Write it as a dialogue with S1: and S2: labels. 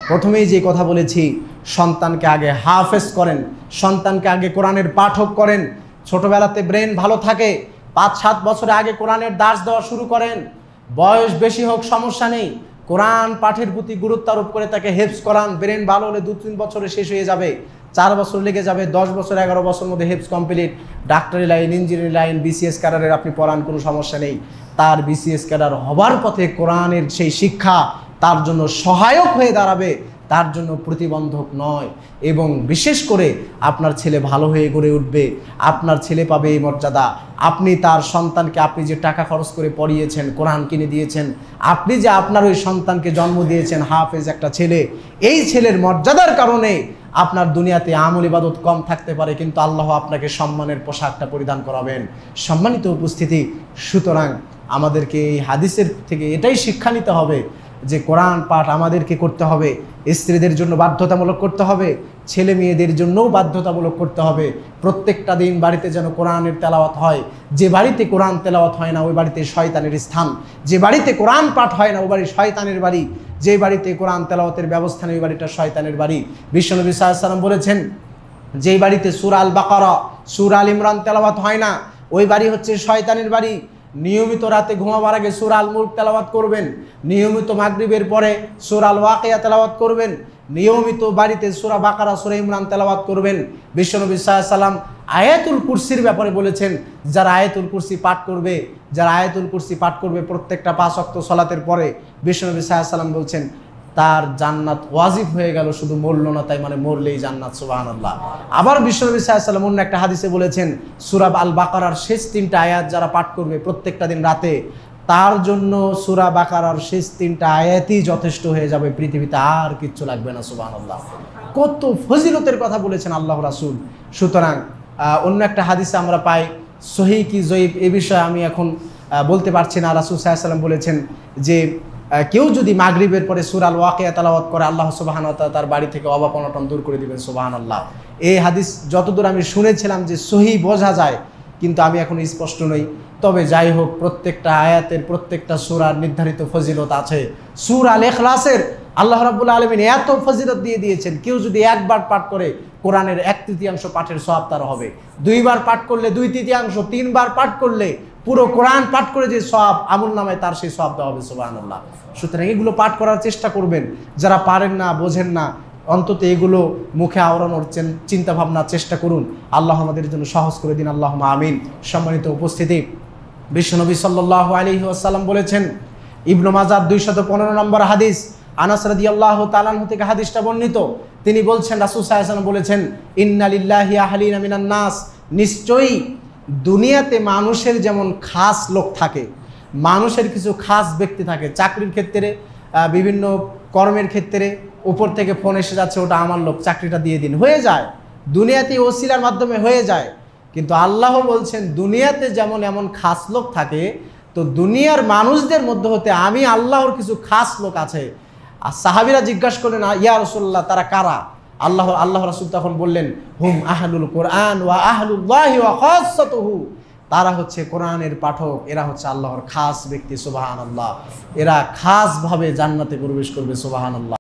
S1: প্রথমেই যে কথা বলেছি, সন্তানকে আগে হাফেজ করেন, সন্তানকে আগে কোরআনের পাঠক করেন। ছোটবেলাতে ব্রেন ভালো থাকে, 5-7 বছরে আগে কোরআনের দার্স দেওয়া শুরু করেন। বয়স বেশি হোক সমস্যা নেই, কোরআন পাঠের প্রতি গুরুত্ব আরোপ করে তাকে হেফজ করান। ব্রেন ভালো হলে 2-3 বছরে শেষ হয়ে যাবে, 4 বছর লেগে যাবে, 10 বছর 11 বছর মধ্যে হেফজ কমপ্লিট। ডাক্তারি লাইন, ইঞ্জিনিয়ারিং লাইন, বিসিএস ক্যাডারের আপনি পড়ান, কোনো সমস্যা নেই। তার বিসিএস ক্যাডার হবার পথে কোরআনের সেই শিক্ষা তার জন্য সহায়ক হয়ে দাঁড়াবে, তার জন্য প্রতিবন্ধক নয়। এবং বিশেষ করে আপনার ছেলে ভালো হয়ে গড়ে উঠবে, আপনার ছেলে পাবে এই মর্যাদা। আপনি তার সন্তানকে, আপনি যে টাকা খরচ করে পড়িয়েছেন, কোরআন কিনে দিয়েছেন, আপনি যে আপনার ওই সন্তানকে জন্ম দিয়েছেন হাফেজ একটা ছেলে, এই ছেলের মর্যাদার কারণে আপনার দুনিয়াতে আমল ইবাদত কম থাকতে পারে, কিন্তু আল্লাহ আপনাকে সম্মানের পোশাকটা পরিধান করাবেন। সম্মানিত উপস্থিতি, সুতরাং আমাদেরকে এই হাদিসের থেকে এটাই শিক্ষা নিতে হবে যে কোরআন পাঠ আমাদেরকে করতে হবে, স্ত্রীদের জন্য বাধ্যতামূলক করতে হবে, ছেলে মেয়েদের জন্যও বাধ্যতামূলক করতে হবে। প্রত্যেকটা দিন বাড়িতে যেন কোরআনের তেলাওয়াত হয়। যে বাড়িতে কোরআন তেলাওয়াত হয় না ওই বাড়িতে শয়তানের স্থান, যে বাড়িতে কোরআন পাঠ হয় না ওই বাড়ি শয়তানের বাড়ি, যে বাড়িতে কোরআন তেলাওয়াতের ব্যবস্থা নেই ওই বাড়িটা শয়তানের বাড়ি। বিশ্বনবী সাল্লাল্লাহু আলাইহি ওয়াসাল্লাম বলেছেন, যেই বাড়িতে সূরা আল বাকারা, সূরা আল ইমরান তেলাওয়াত হয় না ওই বাড়ি হচ্ছে শয়তানের বাড়ি। নিয়মিত রাতে ঘুমাবার আগে সূরা আল মুলক তেলাওয়াত করবেন, নিয়মিত মাগরিবের পরে সূরা আল ওয়াকিয়া তেলাওয়াত করবেন, নিয়মিত বাড়িতে সূরা বাকারা, সূরা ইমরান তেলাওয়াত করবেন। বিশ্বনবী সাল্লাল্লাহু আলাইহি ওয়াসাল্লাম আয়াতুল কুরসির ব্যাপারে বলেছেন, যারা আয়াতুল কুরসি পাঠ করবে, যারা আয়াতুল কুরসি পাঠ করবে প্রত্যেকটা 5 ওয়াক্ত সালাতের পরে, বিশ্বনবী সাল্লাল্লাহু আলাইহি ওয়াসাল্লাম বলছেন তার জান্নাত ওয়াজিব হয়ে গেল, শুধু মরল না তাই মানে মরলেই জান্নাত। সুবহানাল্লাহ। আবার বিশ্বনবী সাল্লাল্লাহু আলাইহি ওয়াসাল্লাম অন্য একটা হাদিসে বলেছেন, সূরা আল বাকারার শেষ 3টা আয়াত যারা পাঠ করবে প্রত্যেকটা দিন রাতে, তার জন্য সূরা বাকারার শেষ 3টা আয়াতই যথেষ্ট হয়ে যাবে, পৃথিবীতে আর কিচ্ছু লাগবে না। সুবহানাল্লাহ। কত ফজিলতের কথা বলেছেন আল্লাহ রাসূল। সুতরাং অন্য একটা হাদিসে আমরা পাই, সহিহ কি জয়ীফ এ বিষয়ে আমি এখন বলতে পারছি না, রাসূল সাল্লাল্লাহু আলাইহি ওয়াসাল্লাম বলেছেন যে কেউ যদি মাগরিবের পরে সূরা আল ওয়াকিয়া তেলাওয়াত করে আল্লাহ সুবহানাহু ওয়া তাআলা তার বাড়ি থেকে অভাব অনটন দূর করে দিবেন। সুবহানাল্লাহ। এই হাদিস যতদূর আমি শুনেছিলাম যে সহিহ বোঝা যায়, কিন্তু আমি এখন স্পষ্ট নই। তবে যাই হোক, প্রত্যেকটা আয়াতের প্রত্যেকটা সূরার নির্ধারিত ফজিলত আছে। সূরা আল ইখলাসের আল্লাহ রাব্বুল আলামিন এত ফজিলত দিয়ে দিয়েছেন, কেউ যদি একবার পাঠ করে কোরআনের 1/3 পাঠের সওয়াব তার হবে, 2 বার পাঠ করলে 2/3, 3 বার পাঠ করলে পুরো কোরআন পাঠ করে যে সওয়াব আমল নামায় তার সেই সওয়াব দেওয়া হবে। সুবহানাল্লাহ। সুতরাং এগুলো পাঠ করার চেষ্টা করবেন। যারা পারেন না, বোঝেন না, অন্তত এগুলো মুখে আওড়ানোর চিন্তা ভাবনার চেষ্টা করুন। আল্লাহ আমাদের জন্য সহজ করে দিন, আল্লাহুম্মা আমিন। সম্মানিত উপস্থিতি, বিশ্বনবী সাল্লাল্লাহু আলাইহি ওয়াসাল্লাম বলেছেন, ইবনে মাজাহ 215 নম্বর হাদিস, আনাস রাদিয়াল্লাহু তাআলা আনহু থেকে হাদিসটা বর্ণিত। তিনি বলছেন, রাসূল সাল্লাল্লাহু আলাইহি ওয়াসাল্লাম বলেছেন, ইন্না লিল্লাহি আহলিনা মিনান নাস, নিশ্চয়ই দুনিয়াতে মানুষের যেমন খাস লোক থাকে, মানুষের কিছু খাস ব্যক্তি থাকে। চাকরির ক্ষেত্রে, বিভিন্ন কর্মের ক্ষেত্রে উপর থেকে ফোন এসে যাচ্ছে, ওটা আমার লোক, চাকরিটা দিয়ে দিন, হয়ে যায়। দুনিয়াতে ওসিলার মাধ্যমে হয়ে যায়। কিন্তু আল্লাহ বলছেন দুনিয়াতে যেমন এমন খাস লোক থাকে, তো দুনিয়ার মানুষদের মধ্যে হতে আমি আল্লাহর কিছু খাস লোক আছে। আর সাহাবীরা জিজ্ঞাসা করলেন, ইয়া রাসূলুল্লাহ, তারা কারা? আল্লাহ রাসূল তখন বললেন, হুম আহলুল কোরআন ওয়া আহলুল্লাহি ওয়া খাসাতুহু, তারা হচ্ছে কোরআনের পাঠক, এরা হচ্ছে আল্লাহর খাস ব্যক্তি। সুবহানাল্লাহ। এরা খাসভাবে জান্নাতে প্রবেশ করবে। সুবহানাল্লাহ।